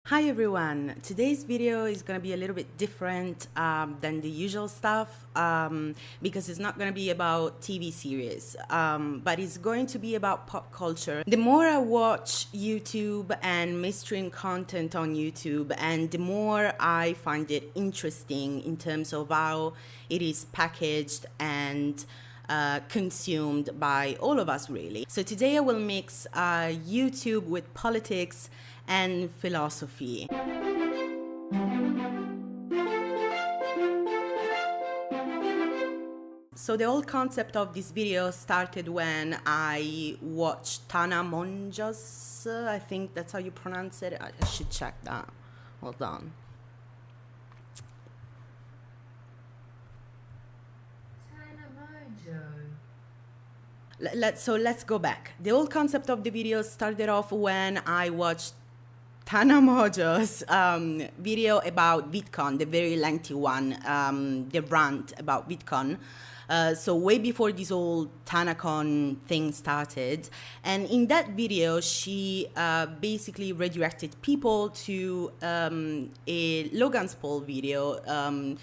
Hi everyone, today's video is going to be a little bit different than the usual stuff because it's not going to be about TV series, but it's going to be about pop culture. The more I watch YouTube and mainstream content on YouTube, and the more I find it interesting in terms of how it is packaged and consumed by all of us really. So today I will mix YouTube with politics and philosophy. So the whole concept of this video started when I watched Tana Monjas, I think that's how you pronounce it. I should check that. Hold on. Let's go back. The whole concept of the video started off when I watched Tana Mojo's video about VidCon, the very lengthy one, the rant about VidCon. So way before this whole TanaCon thing started. And in that video, she basically redirected people to a Logan Paul video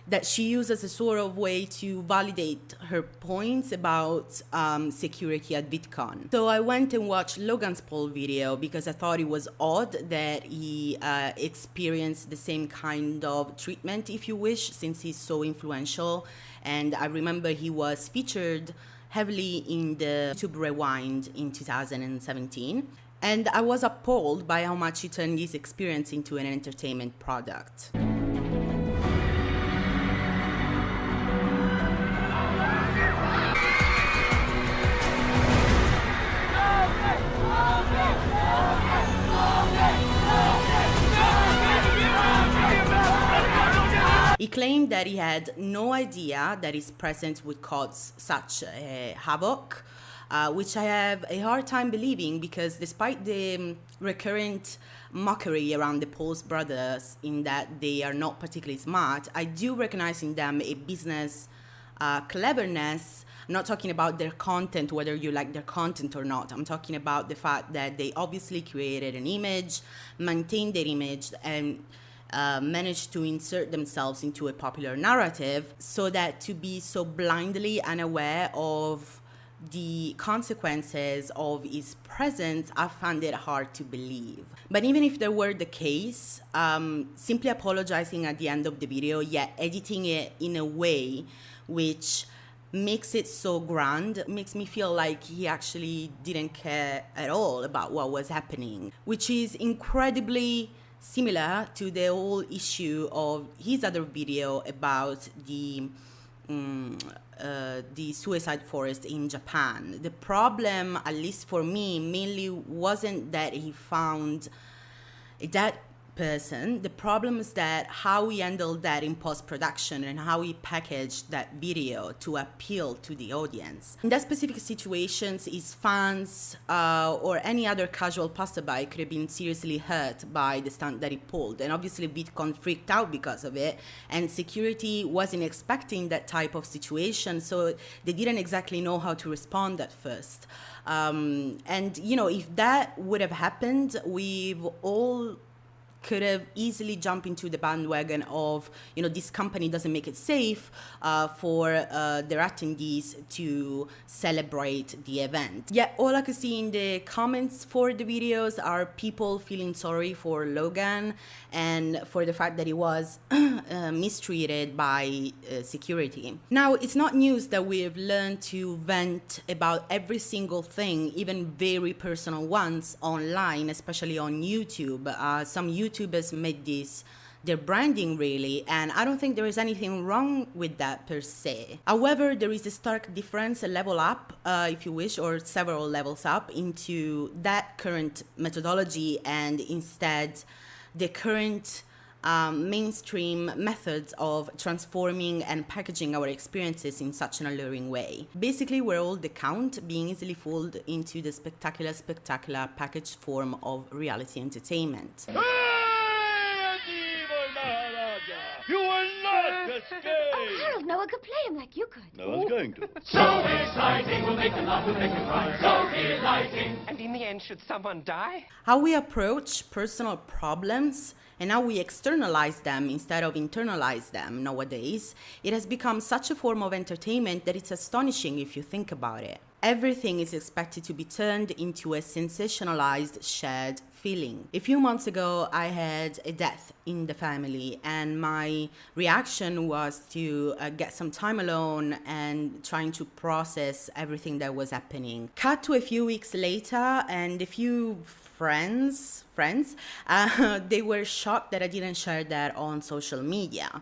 that she used as a sort of way to validate her points about security at VidCon. So I went and watched Logan Paul video because I thought it was odd that he experienced the same kind of treatment, if you wish, since he's so influential. And I remember he was featured heavily in the YouTube Rewind in 2017. And I was appalled by how much he turned this experience into an entertainment product. He claimed that he had no idea that his presence would cause such havoc, which I have a hard time believing because despite the recurrent mockery around the Paul's brothers in that they are not particularly smart, I do recognize in them a business cleverness. I'm not talking about their content, whether you like their content or not. I'm talking about the fact that they obviously created an image, maintained their image, and managed to insert themselves into a popular narrative, so that to be so blindly unaware of the consequences of his presence, I found it hard to believe. But even if there were the case, simply apologizing at the end of the video, yet editing it in a way which makes it so grand, makes me feel like he actually didn't care at all about what was happening, which is incredibly similar to the whole issue of his other video about the suicide forest in Japan. The problem, at least for me, mainly wasn't that he found that person. The problem is that how he handled that in post-production and how he packaged that video to appeal to the audience. In that specific situations, his fans or any other casual passerby could have been seriously hurt by the stunt that he pulled. And obviously VidCon freaked out because of it, and security wasn't expecting that type of situation, so they didn't exactly know how to respond at first. And you know, if that would have happened, we've all could have easily jumped into the bandwagon of, you know, this company doesn't make it safe for their attendees to celebrate the event. Yet all I could see in the comments for the videos are people feeling sorry for Logan and for the fact that he was mistreated by security. Now, it's not news that we've learned to vent about every single thing, even very personal ones, online, especially on YouTube. Some YouTubers made this their branding really, and I don't think there is anything wrong with that per se. However, there is a stark difference, a level up, if you wish, or several levels up into that current methodology and instead the current mainstream methods of transforming and packaging our experiences in such an alluring way. Basically, we're all the count, being easily fooled into the spectacular packaged form of reality entertainment. You will not escape! Harold, no one could play him like you could. No one's going to. So exciting, we'll make them laugh, we'll make them cry. So delighting. And in the end, should someone die? How we approach personal problems and how we externalize them instead of internalize them nowadays, it has become such a form of entertainment that it's astonishing if you think about it. Everything is expected to be turned into a sensationalized shared feeling. A few months ago, I had a death in the family, and my reaction was to get some time alone and trying to process everything that was happening. Cut to a few weeks later, and a few friends, they were shocked that I didn't share that on social media.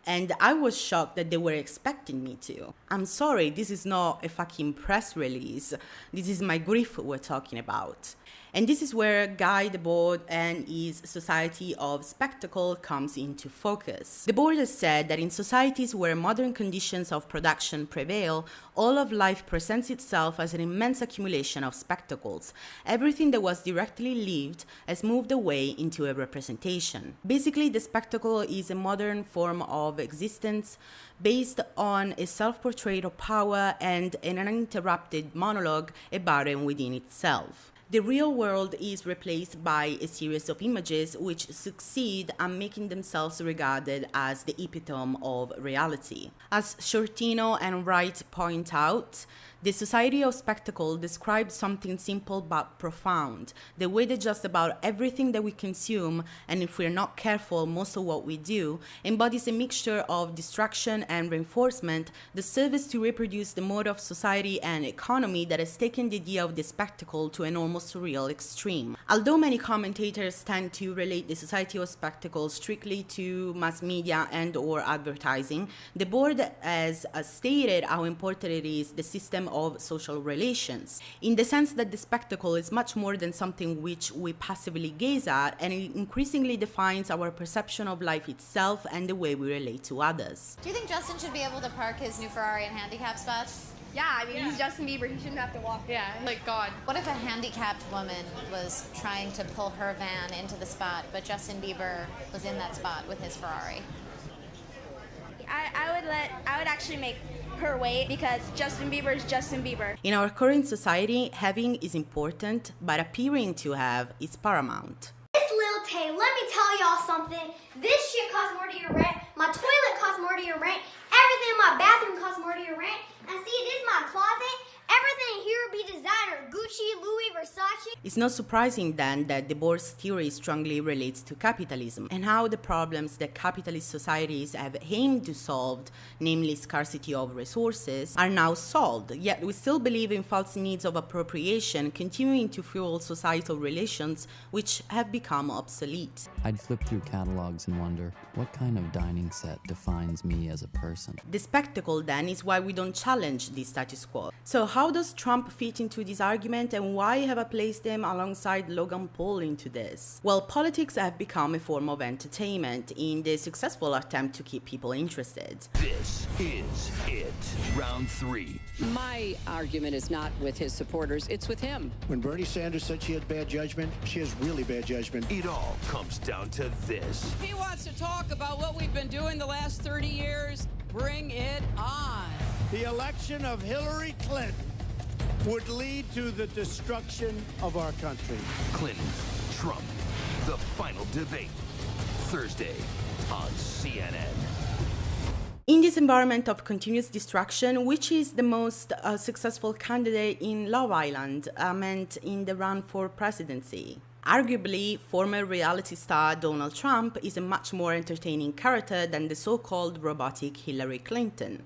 And I was shocked that they were expecting me to. I'm sorry, this is not a fucking press release. This is my grief we're talking about. And this is where Guy Debord and his Society of Spectacle comes into focus. Debord has said that in societies where modern conditions of production prevail, all of life presents itself as an immense accumulation of spectacles. Everything that was directly lived has moved away into a representation. Basically, the spectacle is a modern form of existence based on a self-portrait of power and an uninterrupted monologue about and within itself. The real world is replaced by a series of images which succeed at making themselves regarded as the epitome of reality. As Shortino and Wright point out, the Society of Spectacle describes something simple but profound. The way that just about everything that we consume, and if we're not careful, most of what we do, embodies a mixture of distraction and reinforcement that serves to reproduce the mode of society and economy that has taken the idea of the spectacle to an almost surreal extreme. Although many commentators tend to relate the Society of Spectacle strictly to mass media and or advertising, the board has stated how important it is the system of social relations, in the sense that the spectacle is much more than something which we passively gaze at, and it increasingly defines our perception of life itself and the way we relate to others. Do you think Justin should be able to park his new Ferrari in handicap spots? Yeah, I mean, he's Justin Bieber. He shouldn't have to walk. Yeah, like God. What if a handicapped woman was trying to pull her van into the spot, but Justin Bieber was in that spot with his Ferrari? I would actually make her wait, because Justin Bieber is Justin Bieber. In our current society, having is important, but appearing to have is paramount. This Lil Tay, let me tell y'all something. This shit costs more to your rent. My toilet costs more to your rent. Everything in my bathroom costs more to your rent. And see, this is my closet. Everything here be designer. Gucci, Louis, Versace. It's not surprising then that Debord's theory strongly relates to capitalism and how the problems that capitalist societies have aimed to solve, namely scarcity of resources, are now solved. Yet we still believe in false needs of appropriation, continuing to fuel societal relations which have become obsolete. I'd flip through catalogs and wonder, what kind of dining set defines me as a person? The spectacle then is why we don't challenge the status quo. So how does Trump fit into this argument, and why have I placed him alongside Logan Paul into this? Well, politics have become a form of entertainment in the successful attempt to keep people interested. This is it. Round 3. My argument is not with his supporters, it's with him. When Bernie Sanders said she had bad judgment, she has really bad judgment. It all comes down to this. He wants to talk about what we've been doing the last 30 years. Bring it on. The election of Hillary Clinton would lead to the destruction of our country. Clinton, Trump, the final debate. Thursday on CNN. In this environment of continuous distraction, which is the most successful candidate in Love Island, meant in the run for presidency? Arguably, former reality star Donald Trump is a much more entertaining character than the so-called robotic Hillary Clinton.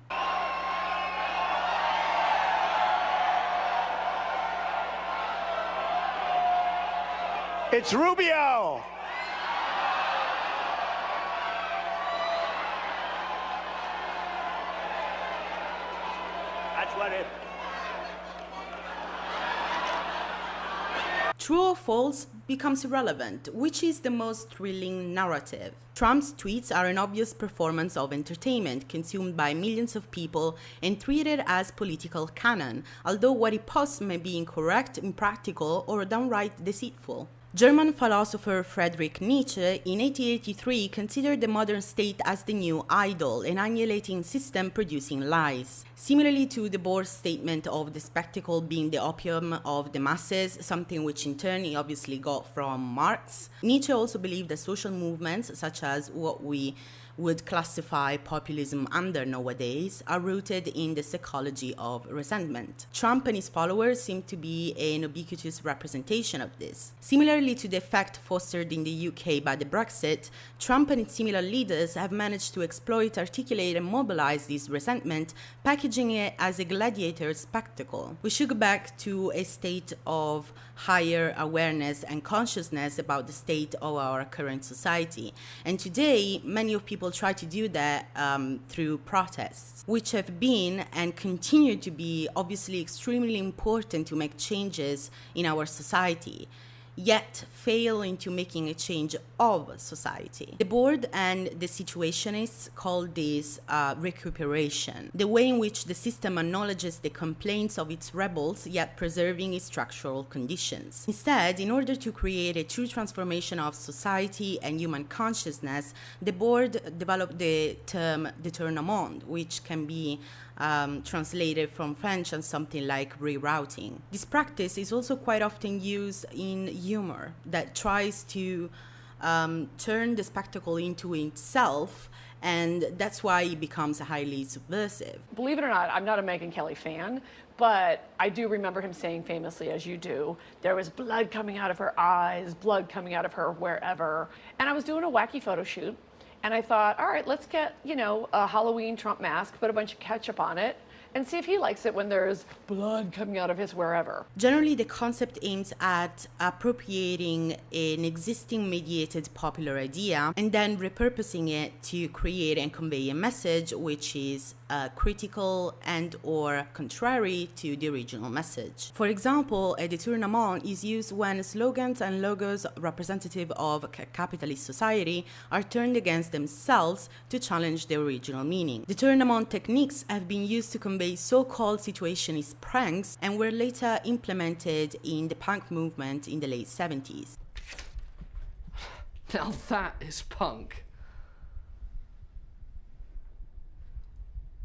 It's Rubio! That's what it... True or false becomes irrelevant. Which is the most thrilling narrative? Trump's tweets are an obvious performance of entertainment consumed by millions of people and treated as political canon, although what he posts may be incorrect, impractical, or downright deceitful. German philosopher Friedrich Nietzsche in 1883 considered the modern state as the new idol, an annihilation system producing lies. Similarly to Debord's statement of the spectacle being the opium of the masses, something which in turn he obviously got from Marx, Nietzsche also believed that social movements, such as what we would classify populism under nowadays, are rooted in the psychology of resentment. Trump and his followers seem to be an ubiquitous representation of this. Similarly to the effect fostered in the UK by the Brexit, Trump and its similar leaders have managed to exploit, articulate, and mobilize this resentment, packaging it as a gladiator spectacle. We should go back to a state of higher awareness and consciousness about the state of our current society. And today, many of people try to do that through protests, which have been and continue to be obviously extremely important to make changes in our society, yet fail into making a change of society. Debord and the situationists call this recuperation, the way in which the system acknowledges the complaints of its rebels, yet preserving its structural conditions. Instead, in order to create a true transformation of society and human consciousness, Debord developed the term detournement, which can be translated from French as something like rerouting. This practice is also quite often used in humor that tries to turn the spectacle into itself, and that's why it becomes highly subversive. Believe it or not, I'm not a Megyn Kelly fan, but I do remember him saying famously, as you do, there was blood coming out of her eyes, blood coming out of her wherever. And I was doing a wacky photo shoot, and I thought, all right, let's get, a Halloween Trump mask, put a bunch of ketchup on it, and see if he likes it when there's blood coming out of his wherever. Generally, the concept aims at appropriating an existing mediated popular idea and then repurposing it to create and convey a message which is critical and or contrary to the original message. For example, a detournement is used when slogans and logos representative of a capitalist society are turned against themselves to challenge their original meaning. Detournement techniques have been used to convey so-called situationist pranks and were later implemented in the punk movement in the late 70s. Now that is punk.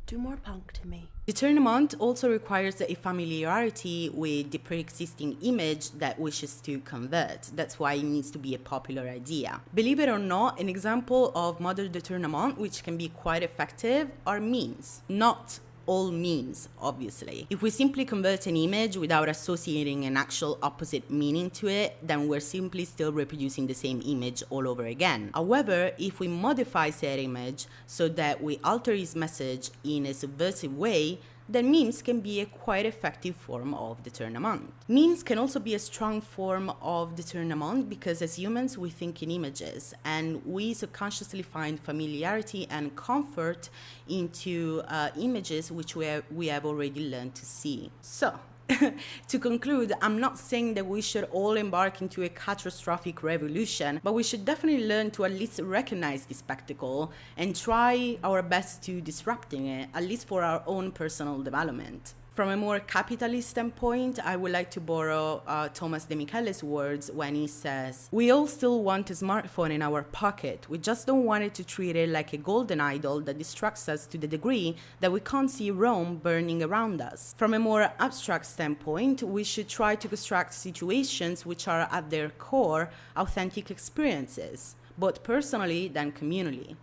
Do more punk to me. Detournement also requires a familiarity with the pre-existing image that wishes to convert. That's why it needs to be a popular idea. Believe it or not, an example of modern detournement which can be quite effective are memes. Not all memes, obviously. If we simply convert an image without associating an actual opposite meaning to it, then we're simply still reproducing the same image all over again. However, if we modify said image so that we alter its message in a subversive way, then memes can be a quite effective form of detournement. Memes can also be a strong form of detournement because as humans we think in images and we subconsciously find familiarity and comfort into images which we have already learned to see. So, to conclude, I'm not saying that we should all embark into a catastrophic revolution, but we should definitely learn to at least recognize this spectacle and try our best to disrupting it, at least for our own personal development. From a more capitalist standpoint, I would like to borrow Thomas de Michele's words when he says, "We all still want a smartphone in our pocket. We just don't want it to treat it like a golden idol that distracts us to the degree that we can't see Rome burning around us." From a more abstract standpoint, we should try to construct situations which are at their core authentic experiences, both personally and communally.